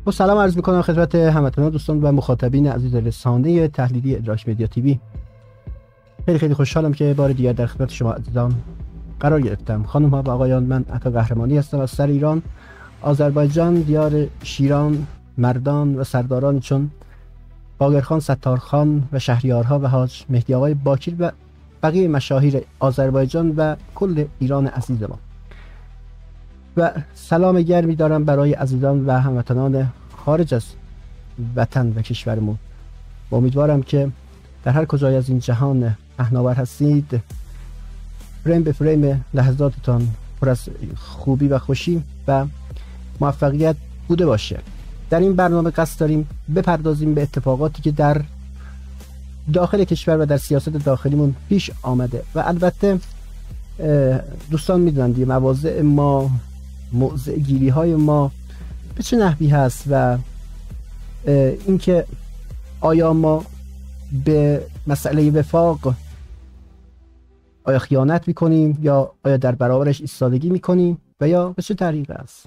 با سلام عرض میکنم خدمت هموطنان دوستان و مخاطبین عزیز رسانه تحلیلی ادراک مدیا تیوی. خیلی خوشحالم که بار دیگر در خدمت شما عزیزان قرار گرفتم. خانم ها و آقایان، من عطا قهرمانی هستم از سر ایران، آذربایجان، دیار شیران، مردان و سردارانی چون باقرخان، ستارخان و شهریارها و حاج مهدی آقای باکر و بقیه مشاهیر آذربایجان و کل ایران عزیز ما. و سلام گرمی دارم برای عزیزان و هموطنان خارج از وطن و کشورمون. و امیدوارم که در هر کجای از این جهان پهناور هستید، فریم به فریم لحظاتتان پر از خوبی و خوشی و موفقیت بوده باشه. در این برنامه قصد داریم بپردازیم به اتفاقاتی که در داخل کشور و در سیاست داخلیمون پیش آمده و البته دوستان میدونن دیگه مواضع ما، موضع گیری های ما به چه نحوی هست و اینکه آیا ما به مسئله وفاق آیا خیانت میکنیم یا آیا در برابرش ایستادگی میکنیم و یا به چه طریقه است.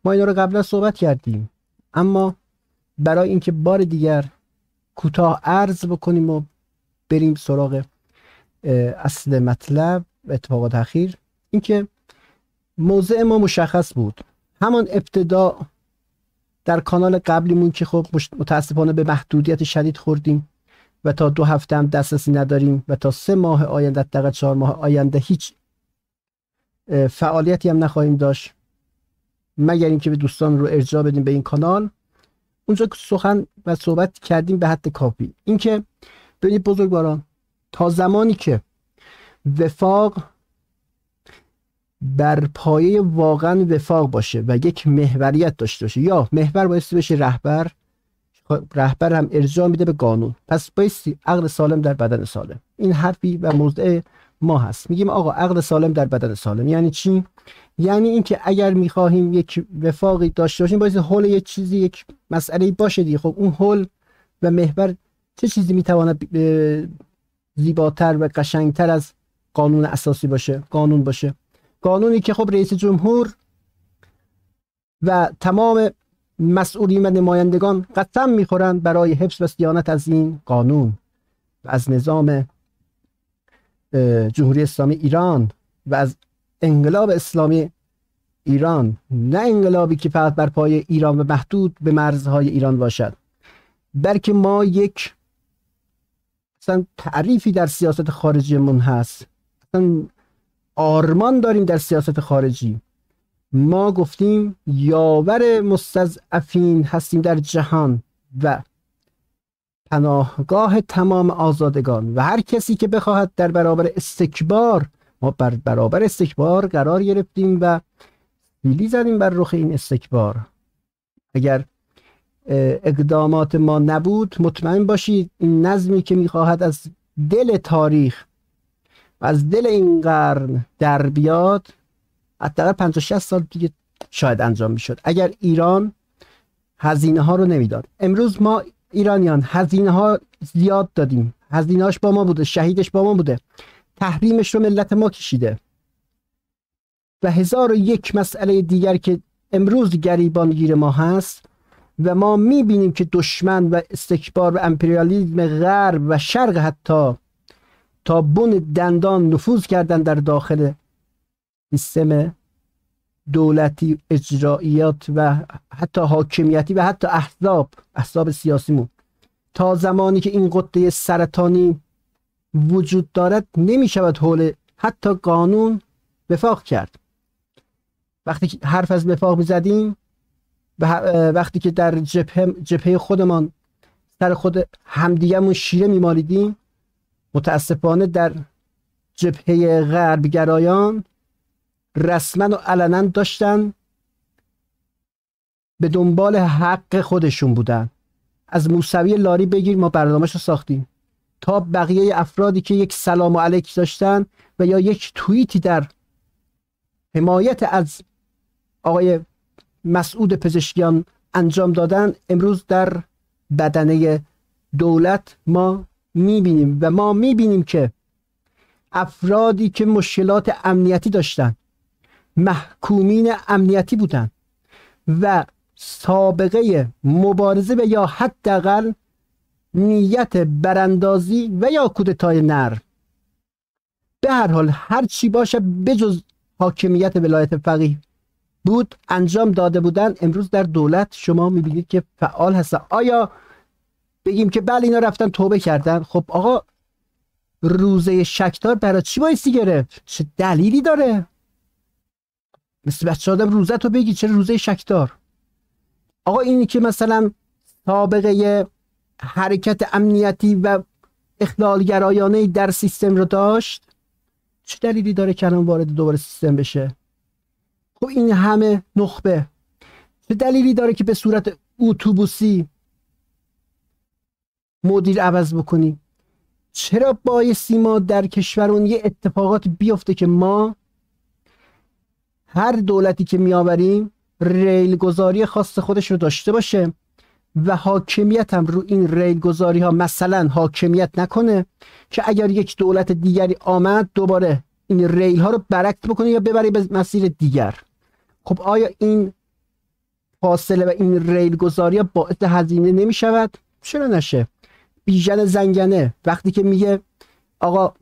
ما اینا رو قبلا صحبت کردیم، اما برای اینکه بار دیگر کوتاه عرض بکنیم و بریم سراغ اصل مطلب و اتفاقات اخیر، اینکه موضع ما مشخص بود همان ابتدا در کانال قبلیمون که خب متاسفانه به محدودیت شدید خوردیم و تا 2 هفته هم دسترسی نداریم و تا 3 ماه آینده، حداقل 4 ماه آینده هیچ فعالیتی هم نخواهیم داشت مگر اینکه به دوستان رو ارجاع بدیم به این کانال. اونجا سخن و صحبت کردیم به حد کافی. اینکه ببینید بزرگواران، تا زمانی که وفاق بر پایه واقعا وفاق باشه و یک محوریت داشته باشه، یا محور بایستی بشه رهبر هم ارجاع میده به قانون، پس بایستی عقل سالم در بدن سالم. این حرفی و موضع ما هست. میگیم آقا عقل سالم در بدن سالم یعنی چی؟ یعنی اینکه اگر میخواهیم یک وفاقی داشته باشیم بایستی حول یک چیزی، یک مسئله باشه دیگه. خب اون حول و محور چه چیزی میتواند زیباتر و قشنگتر از قانون اساسی باشه؟ قانون باشه. قانونی که خب رئیس جمهور و تمام مسئولین و نمایندگان قسم میخورند برای حفظ و صیانت از این قانون و از نظام جمهوری اسلامی ایران و از انقلاب اسلامی ایران، نه انقلابی که فقط بر پایه ایران و محدود به مرزهای ایران باشد، بلکه ما یک اصلا تعریفی در سیاست خارجیمون هست، اصلا آرمان داریم در سیاست خارجی. ما گفتیم یاور مستضعفین هستیم در جهان و پناهگاه تمام آزادگان و هر کسی که بخواهد در برابر استکبار، ما بر برابر استکبار قرار گرفتیم و سیلی زدیم بر رخ این استکبار. اگر اقدامات ما نبود، مطمئن باشید این نظمی که میخواهد از دل تاریخ و از دل این قرن در بیاد، حداقل 50-60 سال دیگه شاید انجام میشد اگر ایران هزینه ها رو نمیداد. امروز ما ایرانیان هزینه ها زیاد دادیم، هزینه‌اش با ما بوده، شهیدش با ما بوده، تحریمش رو ملت ما کشیده و 1001 مسئله دیگر که امروز گریبانگیر ما هست و ما میبینیم که دشمن و استکبار و امپریالیسم غرب و شرق حتی تا بن دندان نفوذ کردن در داخل سیستم دولتی، اجراییات و حتی حاکمیتی و حتی احزاب سیاسیمون. تا زمانی که این قطعه سرطانی وجود دارد نمیشود حول حتی قانون وفاق کرد. وقتی که حرف از وفاق میزدیم، وقتی که در جبهه خودمان سر خود همدیگمون شیره میمالیدیم، متاسفانه در جبهه غرب گرایان رسما و علنا داشتن به دنبال حق خودشون بودن. از موسوی لاری بگیر، ما برنامه‌شو ساختیم، تا بقیه افرادی که یک سلام علیک داشتن و یا یک توییتی در حمایت از آقای مسعود پزشکیان انجام دادن، امروز در بدنه دولت ما میبینیم و ما میبینیم که افرادی که مشکلات امنیتی داشتن، محکومین امنیتی بودن و سابقه مبارزه و یا حداقل نیت براندازی و یا کودتای نر، به هر حال هر چی باشه بجز حاکمیت ولایت فقیه بود انجام داده بودن، امروز در دولت شما میبینید که فعال هستن. آیا بگیم که بله اینا رفتن توبه کردن؟ خب آقا روزه شکدار برای چی بایستی گرفت؟ چه دلیلی داره؟ مثل بچه آدم روزه تو بگی چرا روزه شکدار؟ آقا اینی که مثلا سابقه حرکت امنیتی و اخلالگرایانه در سیستم رو داشت، چه دلیلی داره که الان وارد دوباره سیستم بشه؟ خب این همه نخبه چه دلیلی داره که به صورت اتوبوسی مدیر عوض بکنی؟ چرا بایستی ما در کشورمون یه اتفاقات بیفته که ما هر دولتی که میآوریم ریل گذاری خاص خودش رو داشته باشه و حاکمیت هم رو این ریل گذاری ها مثلا حاکمیت نکنه که اگر یک دولت دیگری آمد دوباره این ریل ها رو برعکس بکنه یا ببره به مسیر دیگر؟ خب آیا این فاصله و این ریل گذاری ها باعث هزینه نمی شود؟ چرا نشه؟ بیژن زنگنه وقتی که میگه آقا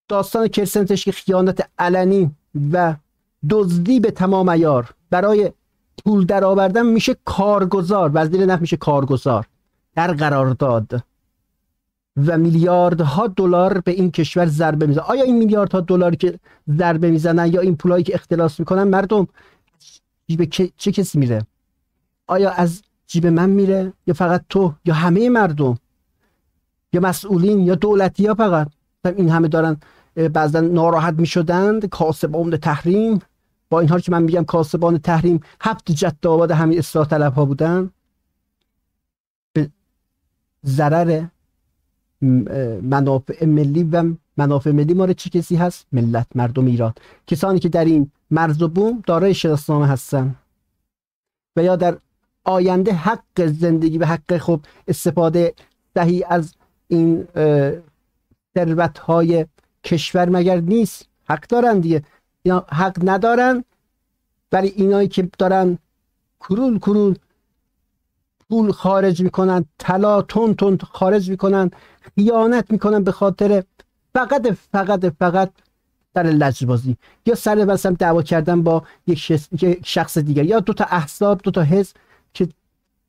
داستان کرسنتش که خیانت علنی و دزدی به تمام عیار برای پول در آوردن میشه کارگزار، وزیر نفت میشه کارگزار در قرارداد و میلیاردها دلار به این کشور ضربه میزنن. آیا این میلیاردها دلاری که ضربه میزنن یا این پولایی که اختلاس میکنن مردم جیب چه کسی میره؟ آیا از جیب من میره یا فقط تو یا همه مردم یا مسئولین یا دولتی ها؟ فقط این همه دارن بعضا ناراحت میشدند کاسبان تحریم. با این حال که من میگم کاسبان تحریم 7 جد آباد همین اصلاح طلب ها بودن، به ضرر منافع ملی و منافع ملی ما چه کسی هست؟ ملت، مردم ایران، کسانی که در این مرز و بوم دارای شناسنامه هستن و یا در آینده حق زندگی و حق خب استفاده صحیح از این ثروت های کشور مگر نیست؟ حق دارن دیگه. اینا حق ندارن، ولی اینایی که دارن کرول پول خارج میکنن، طلا تون خارج میکنن، خیانت میکنن به خاطر فقط سر لجبازی یا سر مثلا دعوا کردن با یک شخص دیگر یا 2 تا احزاب 2 تا حزب که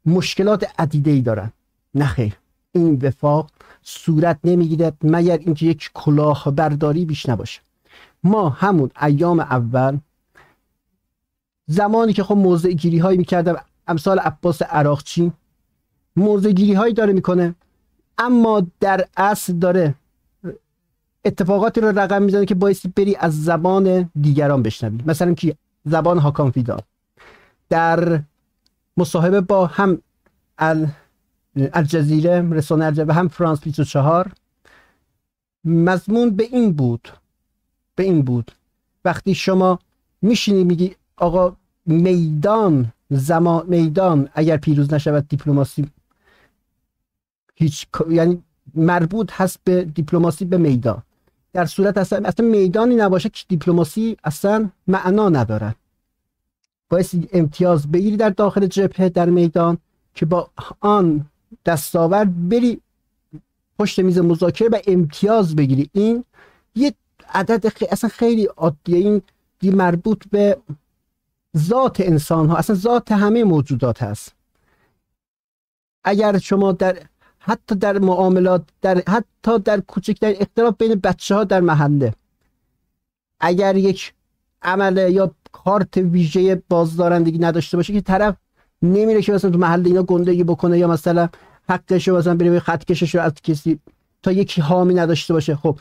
مشکلات عدیده‌ای دارن. نه خیر، این وفاق صورت نمیگیرد مگر اینکه یک کلاهبرداری بیش نباشه. ما همون ایام اول زمانی که خب موضع گیری هایی میکردم امثال عباس عراقچی موضع گیری هایی داره میکنه، اما در اصل داره اتفاقاتی رو رقم میزنه که بایستی بری از زبان دیگران بشنوی. مثلا کی؟ زبان هاکان فیدال در مصاحبه با هم الجزیره رسانه الجزیره و هم فرانس 24 مضمون به این بود وقتی شما میشینی میگی آقا میدان اگر پیروز نشود دیپلماسی هیچ، یعنی مربوط هست به دیپلماسی به میدان، در صورت اصلا میدانی نباشه که دیپلماسی اصلا معنا نداره. باید امتیاز بگیری در داخل جبهه در میدان که با آن دستاورد بری پشت میز مذاکره و امتیاز بگیری. این یه عدد اصلا خیلی عادیه، این مربوط به ذات انسان ها، اصلا ذات همه موجودات هست. اگر شما حتی در معاملات حتی در کوچکترین اختلاف بین بچه ها در محله اگر یک عمل یا کارت ویژه بازدارندگی نداشته باشه که طرف نمیره که مثلا تو محله اینا گندگی بکنه یا مثلا حقش رو مثلا بره خط کشش رو از کسی تا یکی حامی نداشته باشه. خب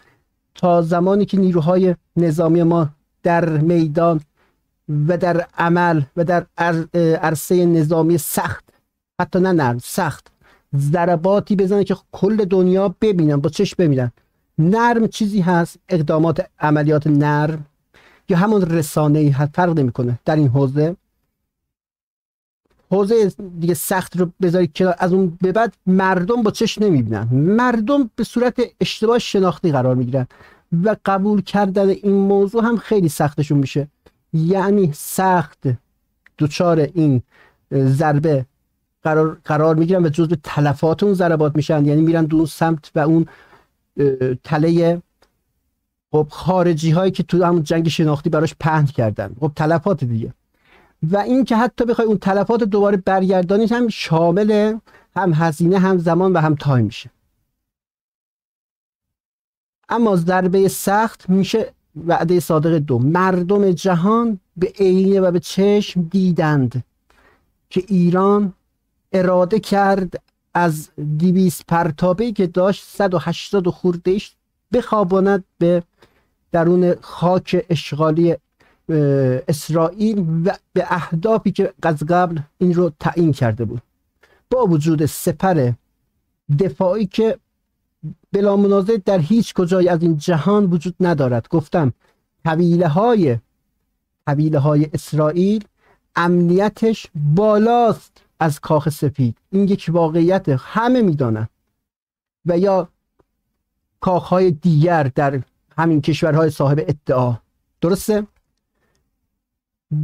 تا زمانی که نیروهای نظامی ما در میدان و در عمل و در عرصه نظامی سخت، حتی نه نرم، سخت ضرباتی بزنه که کل دنیا ببینن، با چشم ببینن. نرم چیزی هست، اقدامات عملیات نرم یا همون رسانه‌ای فرق نمیکنه. در این حوزه دیگه سخت رو بذارید کنار، از اون به بعد مردم با چشم نمیبینن، مردم به صورت اشتباه شناختی قرار میگیرن و قبول کردن این موضوع هم خیلی سختشون میشه. یعنی سخت دچار این ضربه قرار میگیرن و جزء تلفات اون ضربات میشن، یعنی میرن دو سمت و اون تله خب خارجی هایی که تو همون جنگ شناختی براش پهن کردن، خب تلفات دیگه. و این که حتی بخوای اون تلفات دوباره برگردانید هم شامل هم هزینه هم زمان و هم تایم میشه. اما ضربه سخت میشه وعده صادق دو. مردم جهان به عینه و به چشم دیدند که ایران اراده کرد از 200 پرتابه‌ای که داشت 180 خورده‌اش بخواباند به درون خاک اشغالی اسرائیل و به اهدافی که از قبل این رو تعیین کرده بود، با وجود سپر دفاعی که بلا منازع در هیچ کجای از این جهان وجود ندارد. گفتم قبیله های اسرائیل امنیتش بالاست از کاخ سفید، این یک واقعیت همه میدانند. و یا کاخهای دیگر در همین کشورهای صاحب ادعا، درسته؟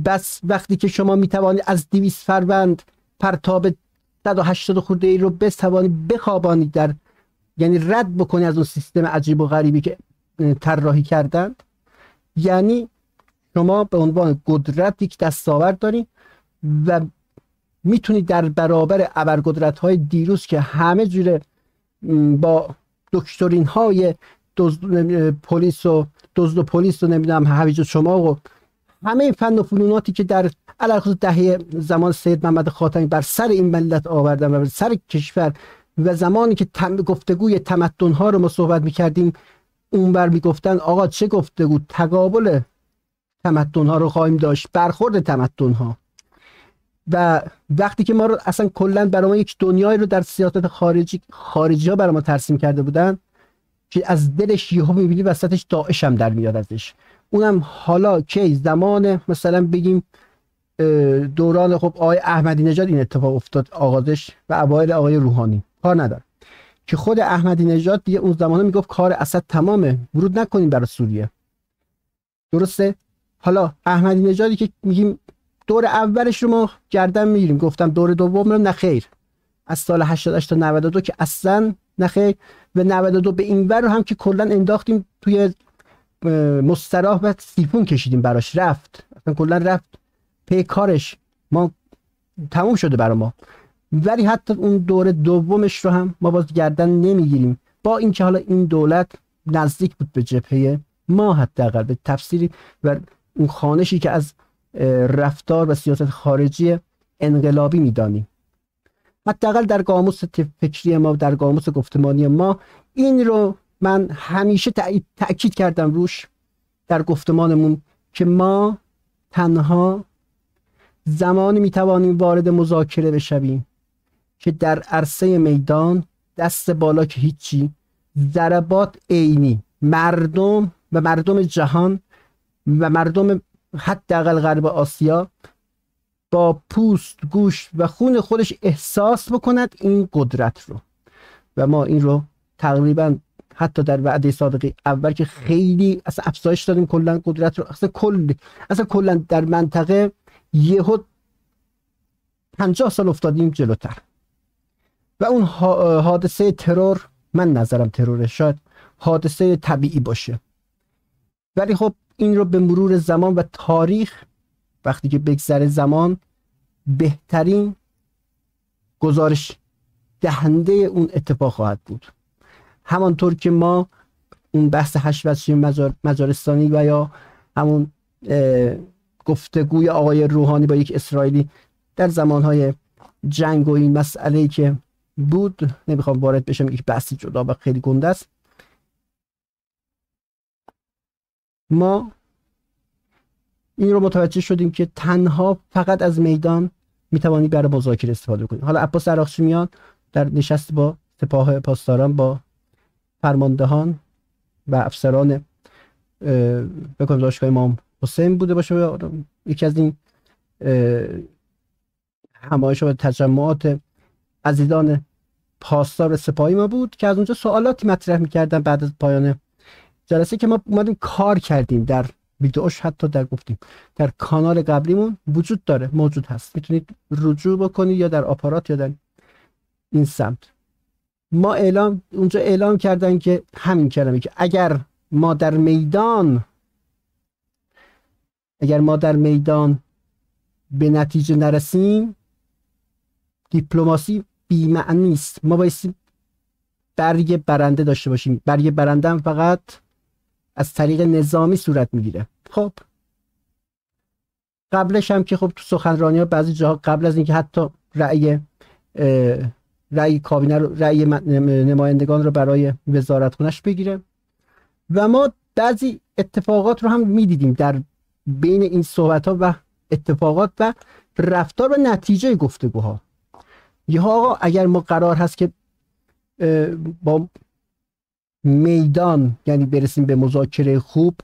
بس وقتی که شما میتوانید از 200 فروند پرتاب 180 خورده ای رو بتوانید بخوابانید، در یعنی رد بکنید از اون سیستم عجیب و غریبی که طراحی کردند، یعنی شما به عنوان قدرت یک دستاورد دارید و میتونید در برابر ابرقدرت‌های دیروز که همه جوره با دکترین های پلیس و دزد و پلیس و نمیدونم هویج شما و همه فن و فنوناتی که در علاوه دهه زمان سید محمد خاتمی بر سر این ملت آوردن و بر سر کشور، و زمانی که گفتگوی تمدن ها رو ما صحبت میکردیم اونور میگفتن آقا چه گفتگو، تقابل تمدن ها رو خواهیم داشت، برخورد تمدن ها. و وقتی که ما رو اصلا کلا برای ما یک دنیایی رو در سیاست خارجی ها برای ما ترسیم کرده بودن که از دلش یهو میبینی وسطش داعش هم در میاد ازش، اونم حالا که زمان مثلا بگیم دوران خب آقای احمدی نژاد این اتفاق افتاد آغازش و اوایل آقای روحانی، کار نداره که خود احمدی نژاد دیگه اون زمانه میگفت کار اسد تمامه، ورود نکنیم برای سوریه، درسته؟ حالا احمدی نژادی که میگیم دور اولش رو ما گردن میگیریم، گفتم دور دوم رو نخیر، از سال 88 تا 92 که اصلا نخیر، و 92 به این ور رو هم که کلا انداختیم توی مستراح و سیفون کشیدیم براش، رفت اصلا کلا رفت پی کارش، ما تموم شده برای ما. ولی حتی اون دور دومش رو هم ما باز گردن نمیگیریم، با اینکه حالا این دولت نزدیک بود به جبهه ما، حداقل به تفسیری و اون خانشی که از رفتار و سیاست خارجی انقلابی میدانیم، حداقل در قاموس فکری ما، در قاموس گفتمانی ما این رو من همیشه تأکید کردم روش در گفتمانمون که ما تنها زمانی میتوانیم وارد مذاکره بشویم که در عرصه میدان دست بالا که هیچی، ضربات عینی، مردم جهان و مردم حداقل غرب آسیا با پوست، گوشت و خون خودش احساس بکند این قدرت رو. و ما این رو تقریبا حتی در وعده صادقی اول که خیلی اصلا افزایش دادیم کلا قدرت رو، اصلا کلا در منطقه یهو 50 سال افتادیم جلوتر. و اون حادثه ترور، من نظرم تروره، شاید حادثه طبیعی باشه، ولی خب این رو به مرور زمان و تاریخ وقتی که بگذره زمان بهترین گزارش دهنده اون اتفاق خواهد بود. همانطور که ما اون بحث حشوشی مجارستانی و یا همون گفتگوی آقای روحانی با یک اسرائیلی در زمانهای جنگ و این مسئله‌ای که بود، نمیخوام وارد بشم، یک بحثی جدا و خیلی گنده است. ما این رو متوجه شدیم که تنها فقط از میدان میتوانی برای مذاکره استفاده کنیم. حالا عباس عراقچیان در نشست با سپاه پاسداران، با فرماندهان و افسران بکنم دانشگاه امام حسین بوده باشه، یکی از این همایش و تجمعات عزیزان پاسدار سپاهی ما بود که از اونجا سوالاتی مطرح میکردن بعد از پایان جلسه که ما اومدیم کار کردیم در ویدئوش حتی در گفتیم در کانال قبلیمون وجود داره، موجود هست، میتونید رجوع بکنید یا در آپارات یا در این سمت. ما اونجا اعلام کردن که همین کلمه که اگر ما در میدان به نتیجه نرسیم دیپلماسی بی‌معنی است. ما باید برگ برنده داشته باشیم. برگ برنده هم فقط از طریق نظامی صورت میگیره. خب قبلش هم که خب تو سخنرانی ها بعضی جاها قبل از اینکه حتی رأی کابینه رو، رأی نمایندگان رو برای وزارت خونش بگیره و ما بعضی اتفاقات رو هم میدیدیم در بین این صحبت ها و اتفاقات و رفتار و نتیجه گفتگوها. یا آقا اگر ما قرار هست که با میدان یعنی برسیم به مذاکره خوب،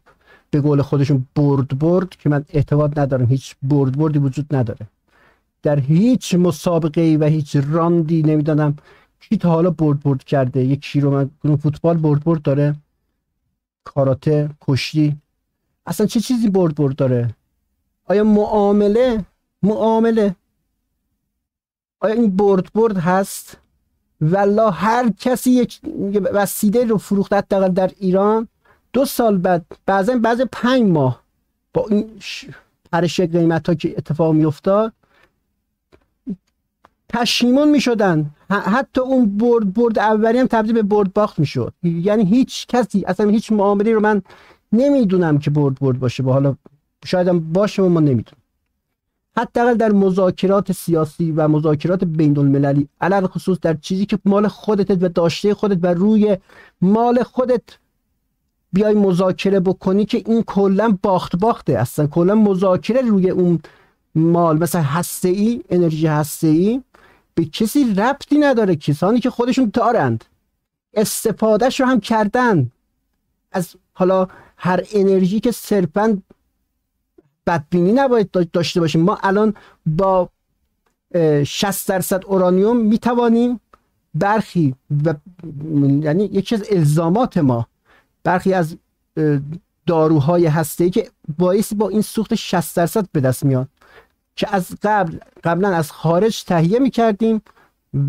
به قول خودشون برد که من اعتقاد ندارم هیچ بردی وجود نداره در هیچ مسابقه و هیچ راندی. نمیدونم کی تا حالا برد کرده. یکی رو من فوتبال برد داره، کاراته، کشتی، اصلا چه چیزی برد داره؟ آیا معامله آیا این برد هست؟ والله هر کسی یک وسیله رو فروخته حداقل در ایران 2 سال بعد بعضی 5 ماه با این پرش قیمت ها که اتفاق می افتاد پشیمون می شدن. حتی اون برد اولی هم تبدیل به برد باخت می شد. یعنی هیچ کسی اصلا هیچ معاملی رو من نمیدونم که برد باشه. با حالا شاید هم باشه ما نمیدونم. حداقل در مذاکرات سیاسی و مذاکرات بین المللی علل خصوص در چیزی که مال خودت و داشته خودت و روی مال خودت بیای مذاکره بکنی که این کلا باخته. اصلا کلا مذاکره روی اون مال مثلا هسته‌ای، انرژی هسته‌ای به کسی ربطی نداره. کسانی که خودشون دارند استفادهش رو هم کردن از حالا هر انرژی که صرفاً بدبینی نباید داشته باشیم. ما الان با 60% اورانیوم میتوانیم برخی و یعنی یکی از الزامات ما برخی از داروهای هسته‌ای که باعث با این سوخت 60% به دست میاد که از قبلا از خارج تهیه میکردیم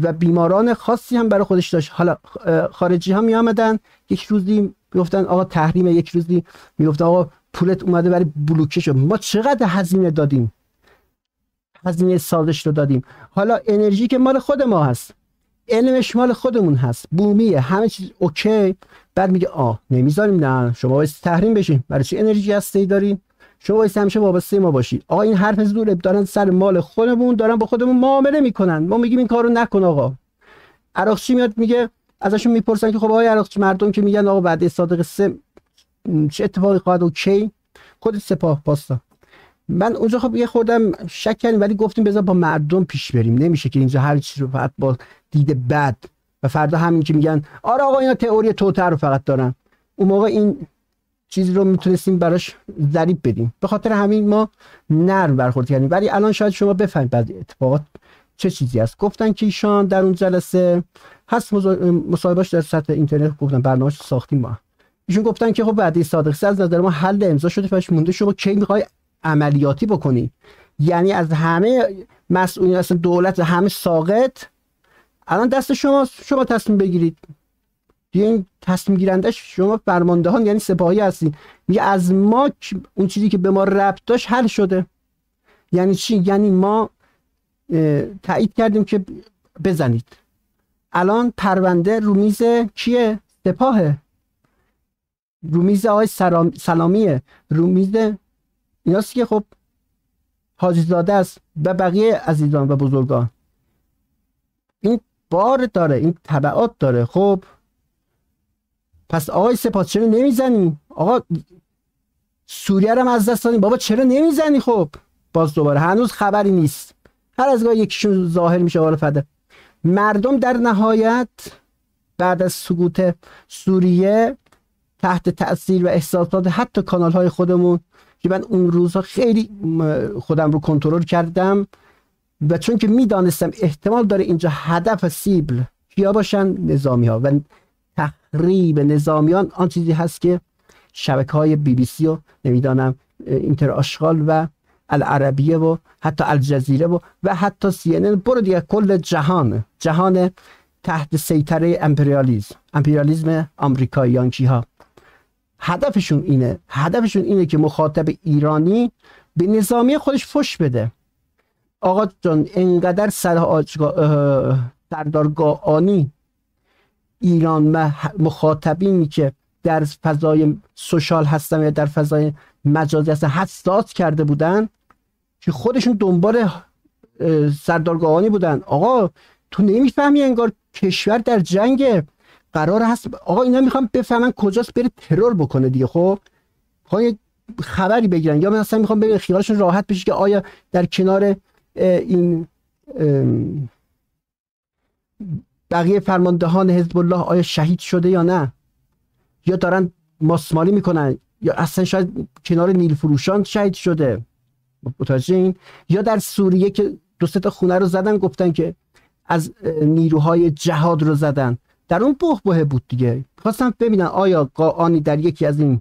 و بیماران خاصی هم برای خودش داشت. حالا خارجی ها میامدن یک روزی میگفتن آقا تحریم، یک روزی میگفتن آقا پولت اومده برای بلوکه شد. ما چقدر هزینه دادیم، هزینه سازش رو دادیم. حالا انرژی که مال خود ما هست، علمش مال خودمون هست، بومیه، همه چیز اوکی. بعد میگه نمیذاریم. نه شما باید تحریم بشین. برای چی انرژی هسته‌ای دارین؟ شما باید همیشه وابسته ما باشید. آقا این حرف زوره، دارن سر مال خودمون، دارن با خودمون معامله میکنن. ما میگیم این کارو نکن. آقا عراقچی میاد میگه، ازشون میپرسن که خب آقای عراقچی، مردم که میگن آقا بعد صادق 3 چه اتفاقی خواهد و کی؟ خود سپاه پاسدار. من اونجا خب یه خوردم شک کردیم، ولی گفتیم بذار با مردم پیش بریم. نمیشه که اینجا هر چیز رو فقط با دید بد و فردا همین که میگن آره آقا اینا تئوری توتر رو فقط دارن، اون موقع این چیزی رو میتونستیم براش ضریب بدیم. به خاطر همین ما نرم برخورد کردیم. ولی الان شاید شما بفهمید بعضی اتفاقات چه چیزی است. گفتن که ایشان در اون جلسه هست مصاحبهش در سطح اینترنت، گفتن برنامه‌اش ساختیم ما. ایشون گفتن که خب وعده صادق سه از نظر ما حل امضا شده، پس مونده شما کی میخوای عملیاتی بکنی. یعنی از همه مسئولین اصلا دولت همه ساقط الان دست شما تصمیم بگیرید. این تصمیم گیرندش شما فرماندهان یعنی سپاهی هستید. میگه از ما اون چیزی که به ما ربط داشت حل شده. یعنی چی؟ یعنی ما تایید کردیم که بزنید. الان پرونده رو میز کیه؟ سپاهه، رو میز آقای سلامیه، رو میز ایناست که خب حاجی زاده است و بقیه عزیزان و بزرگان. این بار داره، این تبعات داره. خب پس آقای سپاه چرا نمیزنی؟ آقا سوریه رو هم از دست دادیم، بابا چرا نمیزنی؟ خب باز دوباره هنوز خبری نیست. هر از گاهی یکیشون ظاهر میشه حالا فده. مردم در نهایت بعد از سقوط سوریه تحت تأثیر و احساسات حتی کانال های خودمون که من اون روزها خیلی خودم رو کنترل کردم و چون که میدانستم احتمال داره اینجا هدف سیبل کیا باشن؟ نظامی ها. و تخریب نظامیان آن چیزی هست که شبکه‌های BBC و نمیدانم اینتر آشغال و العربیه و حتی الجزیره و حتی CNN، برو دیگه کل جهان تحت سیطره امپریالیسم آمریکایی یانکی ها. هدفشون اینه که مخاطب ایرانی به نظامی خودش فش بده. آقا جان انقدر سردارگاهانی ایران و مخاطبینی که در فضای سوشال هستن یا در فضای مجازی هستن حساس کرده بودن که خودشون دنبال سردارگاهانی بودن. آقا تو نمیفهمی انگار کشور در جنگ قرار هست. آقا اینا میخوان بفهمن کجاست بره ترور بکنه دیگه. خب یه خبری بگیرن یا مثلا میخوان ببینن خیالشون راحت بشه که آیا در کنار این بقیه فرماندهان حزب الله آیا شهید شده یا نه، یا دارن ماسمالی میکنن، یا اصلا شاید کنار نیل فروشان شهید شده. متوجه این؟ یا در سوریه که 2-3 تا خونه رو زدن گفتن که از نیروهای جهاد رو زدن، در اون بحبوحه بود دیگه. خواستم ببینن آیا قاآنی در یکی از این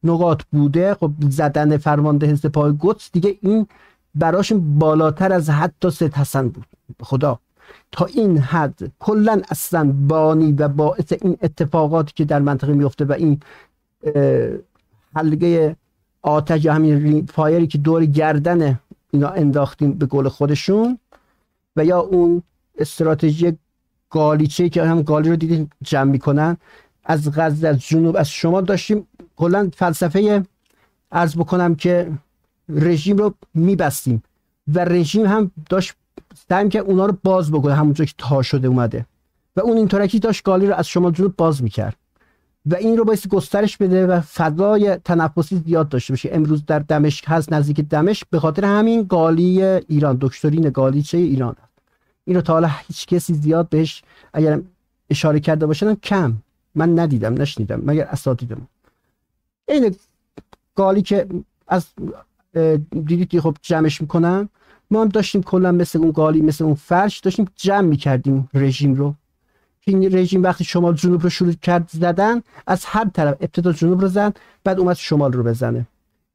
نقاط بوده. خب زدن فرمانده حزب پای قدس دیگه این براشون بالاتر از حتی سید حسن بود. خدا تا این حد کلا اصلا بانی و باعث این اتفاقاتی که در منطقه میفته و این حلقه آتش یا همین فایری که دور گردن اینا انداختیم به قول خودشون، و یا اون استراتژی گالیچه که هم گالی رو دیدیم جمع میکنن از غزه، از جنوب، از شمال، داشتیم کلا فلسفه عرض بکنم که رژیم رو میبستیم و رژیم هم داشت سعی که اونا رو باز بکنه همونجا که تا شده اومده و اون اینطورکی داشت گالی رو از شمال جنوب باز میکرد و این رو باید گسترش بده و فضای تنفسی زیاد داشته باشه. امروز در دمشق هست، نزدیک دمشق، به خاطر همین گالی ایران، دکترین گالیچه ایران هست. این رو تا حالا هیچ کسی زیاد بهش اگر اشاره کرده باشن کم، من ندیدم نشنیدم مگر اساتیدم. این گالی که از دیدید خب جمعش میکنن، ما هم داشتیم کلا مثل اون گالی، مثل اون فرش داشتیم جمع میکردیم رژیم رو. این رژیم وقتی شمال جنوب رو شروع کرد زدن، از هر طرف ابتدا جنوب رو زد، بعد اومد شمال رو بزنه.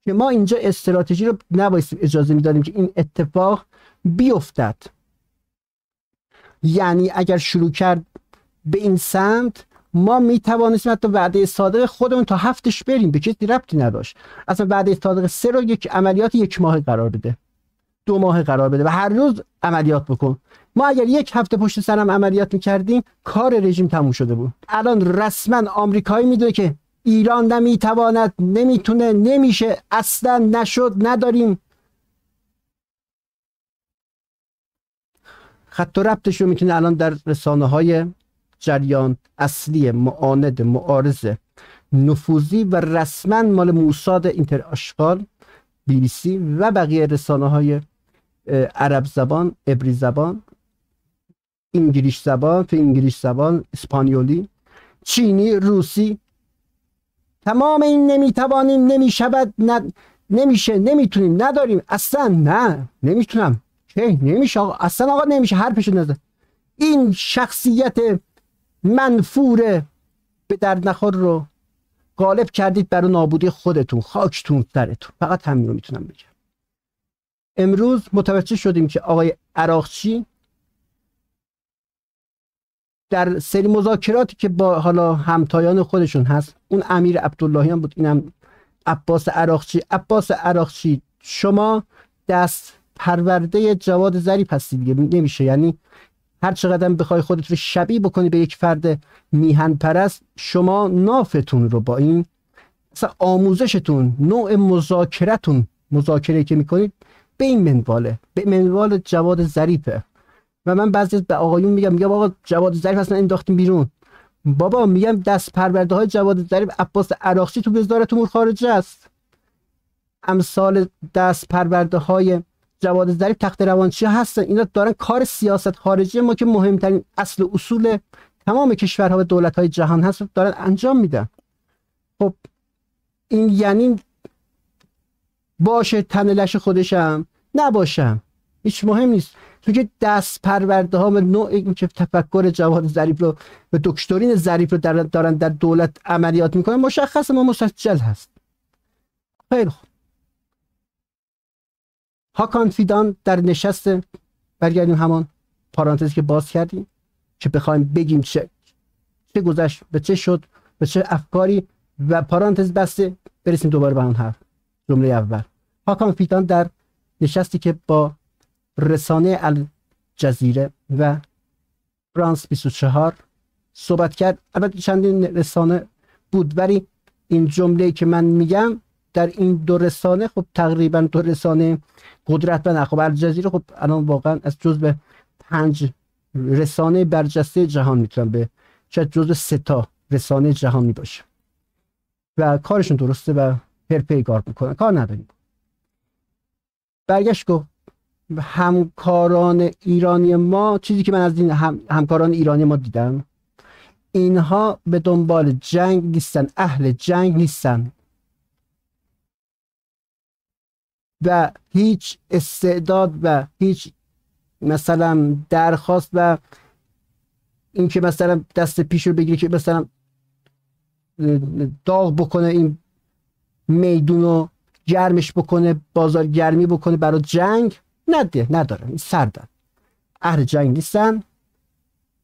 که ما اینجا استراتژی رو نباید اجازه میدادیم که این اتفاق بیفتد. یعنی اگر شروع کرد به این سمت، ما میتوانستیم حتی وعده صادق خودمون تا 7 بریم، به کسی ربطی نداشت. اصلا وعده صادق 3 رو یک عملیات 1 ماه قرار بده، 2 ماه قرار بده و هر روز عملیات بکن. ما اگر 1 هفته پشت سرم عملیات میکردیم کار رژیم تموم شده بود. الان رسما آمریکایی میدونه که ایران نمیتواند، نمیتونه، نمیشه، اصلا نشد، نداریم. خط و ربطش رو میتونه الان در رسانه های جریان اصلی معاند، معارض، نفوذی و رسما مال موساد، اینتر آشغال، BBC و بقیه رسانه های عرب زبان، عبری زبان، انگلیش زبان، فی انگلیش زبان، اسپانیولی، چینی، روسی، تمام این نمیتوانیم، نمیشود، نمیشه، نمیتونیم، نداریم، اصلا نه، نمیتونم، چه نمیشه آقا، اصلا آقا نمیشه، حرفشو نزن. این شخصیت منفور به درد نخور رو غالب کردید برای نابودی خودتون، خاکتون سرتون. فقط همین رو میتونم بگم. امروز متوجه شدیم که آقای عراقچی در سری مذاکراتی که با حالا همتایان خودشون هست، اون امیر عبداللهیان بود، اینم عباس عراقچی. عباس عراقچی شما دست پرورده جواد ظریف هستی دیگه، نمیشه. یعنی هر چقدر بخوای خودت رو شبیه بکنی به یک فرد میهن پرست، شما نافتون رو با این مثلا آموزشتون، نوع مذاکرتون، مذاکره که میکنید به این منواله، به منوال جواد ظریفه. و من بعضی به آقایون میگم آقا جواد ظریف اصلا انداختیم بیرون. بابا میگم دست پرورده های جواد ظریف عباس عراقچی تو وزارت امور خارجه است. امثال دست پرورده های جواد ظریف تخت روانچی هستن. اینا دارن کار سیاست خارجی ما که مهمترین اصل اصول تمام کشورها و دولت‌های جهان هست دارن انجام میدن. خب این یعنی باشه تن لش خودشم، نباشم هیچ مهم نیست. تو که دست پرورده ها و نوعی که تفکر جواد ظریف رو و دکترین ظریف رو دارن در دولت عملیات میکنن مشخص ما مسجل هست. خیلی خوب. هاکان فیدان در نشست، برگردیم همان پارانتزی که باز کردیم که بخوایم بگیم چه گذشت، به چه شد، به چه افکاری، و پارانتز بسته برسیم دوباره به اون حرف. جمله اول، هاکان فیدان در نشستی که با رسانه الجزیره و فرانس 24 صحبت کرد، البته چندین رسانه بود ولی این جمله‌ای که من میگم در این دو رسانه، خب تقریبا دو رسانه قدرتمند، خب الجزیره خب الان واقعا از جزو 5 رسانه برجسته جهان میتونن، به شاید جزو 3 تا رسانه جهانی باشه و کارشون درسته و حرفه‌ای کار میکنن، کار نداریم. برگشت گفت همکاران ایرانی ما، چیزی که من از این همکاران ایرانی ما دیدم، اینها به دنبال جنگ نیستن، اهل جنگ نیستن و هیچ استعداد و هیچ مثلا درخواست و این که مثلا دست پیش رو بگیره که مثلا داغ بکنه این میدون رو گرمش بکنه، بازار گرمی بکنه برای جنگ، ندارن، سردن، اهل جنگ نیستن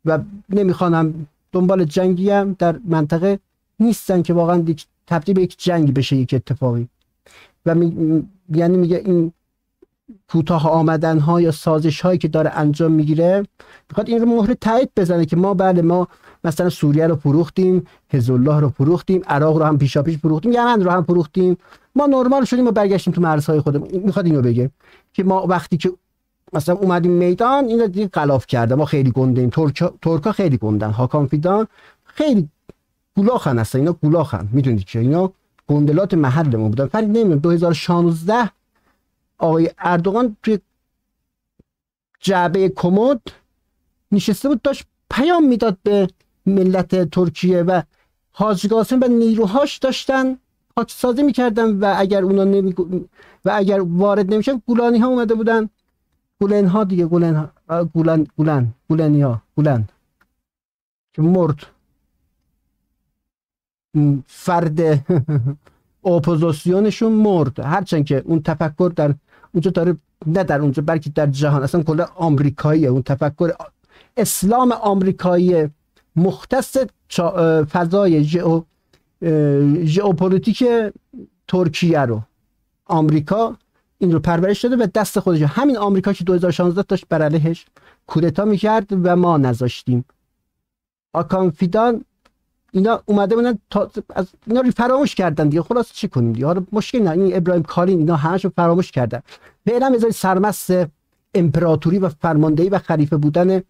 و نمیخوانم دنبال جنگی هم در منطقه نیستن که واقعا تبدیل به یک جنگ بشه، یک اتفاقی. و یعنی میگه این کوتاه آمدن ها یا سازش هایی که داره انجام میگیره میخواد این رو مهر تایید بزنه که ما بله ما مثلا سوریه رو فروختیم، حزب الله رو فروختیم، عراق رو هم پیشاپیش فروختیم، یمن رو هم فروختیم، ما نرمال شدیم و برگشتیم تو مرزهای خودمون. میخواد اینو بگه که ما وقتی که مثلا اومدیم میدان اینا دیگه غلاف کرده، ما خیلی گندیم، ترکا خیلی گندن، هاکان فیدان خیلی گولاخن هستن، اینا گولاخن، میدونید که اینا گندلات محلمون بودن. فرق نمیکنه 2016 آقای اردوغان توی جعبه کمد نشسته بود داشت پیام میداد به ملت ترکیه و حاج قاسم و نیروهاش داشتن خاکسازی میکردن و اگر اونا و اگر وارد نمیشن گولانی ها اومده بودن، گولن ها دیگه، گولن که مرد، فرد اپوزیسیونشون مرد، هرچند که اون تفکر در اونجا داره، نه در اونجا بلکه در جهان اصلا کلا آمریکاییه، اون تفکر اسلام آمریکایی مختص فضای ژئوپلیتیک ترکیه رو آمریکا این رو پرورش داده و دست خودش، همین آمریکا که 2016 داشت بر علیهش کودتا میکرد و ما نذاشتیم. هاکان فیدان اینا اومده بودن از اینا رو فراموش کردن دیگه، خلاص چی کنیم دیگه، حالا مشکل نه، این ابراهیم کالین اینا همشو فراموش کردن، فعلا بذارید سرمست امپراتوری و فرماندهی و خلیفه بودن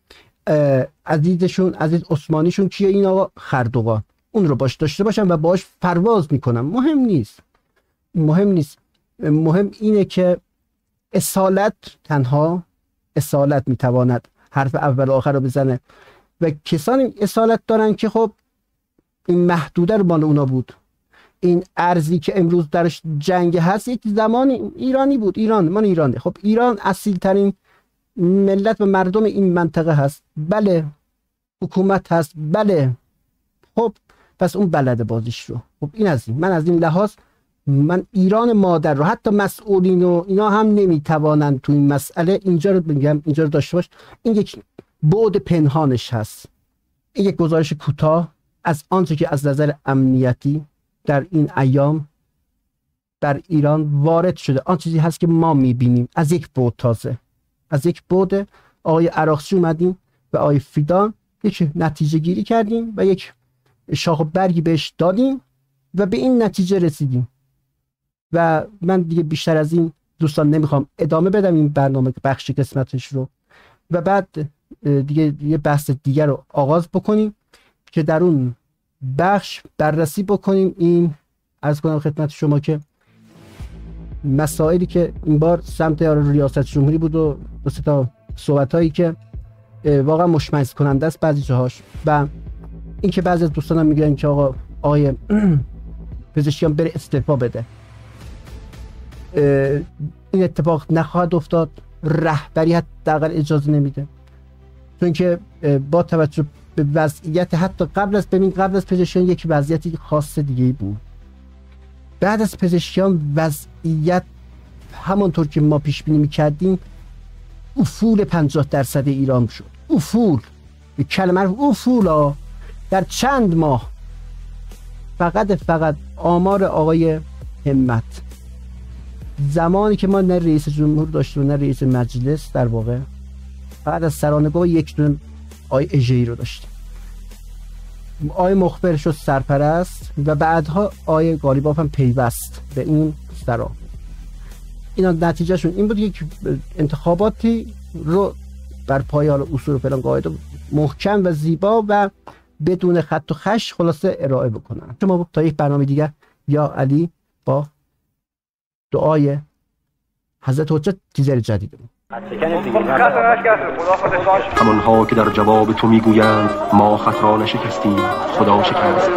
عزیزشون، عزیز عثمانیشون کیه، این آقا خردوغان، اون رو باش داشته باشن و باش پرواز میکنن، مهم نیست، مهم اینه که اصالت، تنها اصالت میتواند حرف اول و آخر رو بزنه و کسانی اصالت دارن که خب این محدوده رو مال اونا بود، این ارزی که امروز درش جنگ هست یک زمان ایرانی بود، ایران من ایرانه، خب ایران اصیل ترین ملت و مردم این منطقه هست، بله حکومت هست، بله خب پس اون بلده بازیش رو، خب این از این، من از این لحاظ من ایران مادر رو حتی مسئولین و اینا هم نمیتوانند تو این مسئله اینجا رو بگم، اینجا رو داشته باش، این یک بعد پنهانش هست، این یک گزارش کوتاه از آنچه که از نظر امنیتی در این ایام در ایران وارد شده، آن چیزی هست که ما میبینیم از یک بعد، تازه از یک بعد آقای عراقچی اومدیم و آقای فیدان یک نتیجه گیری کردیم و یک شاخ و برگی بهش دادیم و به این نتیجه رسیدیم و من دیگه بیشتر از این دوستان نمیخوام ادامه بدم این برنامه بخش قسمتش رو و بعد دیگه یه بحث دیگر رو آغاز بکنیم که در اون بخش بررسی بکنیم این عرض کنم خدمت شما که مسائلی که این بار سمت ریاست جمهوری بود و دو سه تا صحبتایی که واقعا مشمئز کننده است بعضی جاهاش و این که بعضی از دوستانم میگن که آقای پزشکیان بره استعفا بده، این اتفاق نخواهد افتاد رهبری حداقل اجازه نمیده، چون که با توجه به وضعیت حتی قبل از پزشکیان یک وضعیتی خاص دیگه بود. بعد از پزشکیان وضعیت همونطور که ما پیش بینی می‌کردیم افول 50% ایران شد. افول، کلمه افول در چند ماه. فقط آمار آقای همت زمانی که ما نه رئیس جمهور داشتیم و نه رئیس مجلس، در واقع فقط از سرانگاه یک دونه آقای اژه‌ای رو داشتیم. آقای مخبر شد سرپرست و بعدها آقای قالیباف هم پیوست به این سرا. اینا نتیجهشون این بود که انتخاباتی رو بر پایه اصول و فلان قاعده محکم و زیبا و بدون خط و خش خلاصه ارائه بکنن. شما تا یک برنامه دیگر یا علی با دعای حضرت حجت تیزر جدید. همانها که در جواب تو میگویند ما خط را نشکستیم، خدا شکست.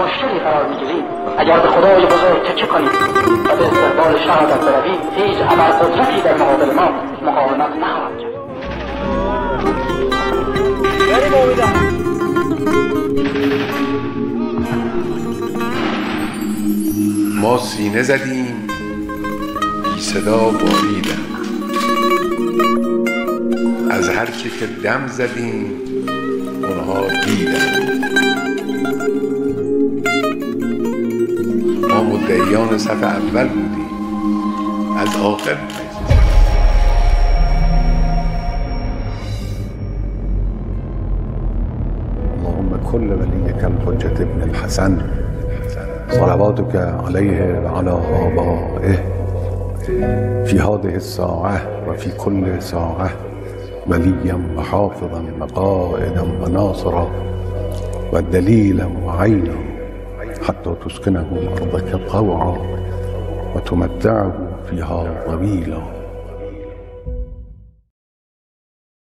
اگر به خدای بزرگ چه کنید و به استقبال شهادت بروید، هیچ ابرقدرتی در مقابل ما مقاومت نخواهد کرد. ما سینه زدیم، بی صدا باریدم، از هر چی که دم زدیم اونها دیدن. ما مدعیان صف اول بودیم، از آخر اللهم كل وليك الحجة ابن الحسن صلواتك عليه وعلى آبائه في هذه الساعة وفي كل ساعة وليا وحافظا وقائدا وناصرا ودليلا وعينا حتى تسكنه أرضك طوعا وتمتعه فيها طويلا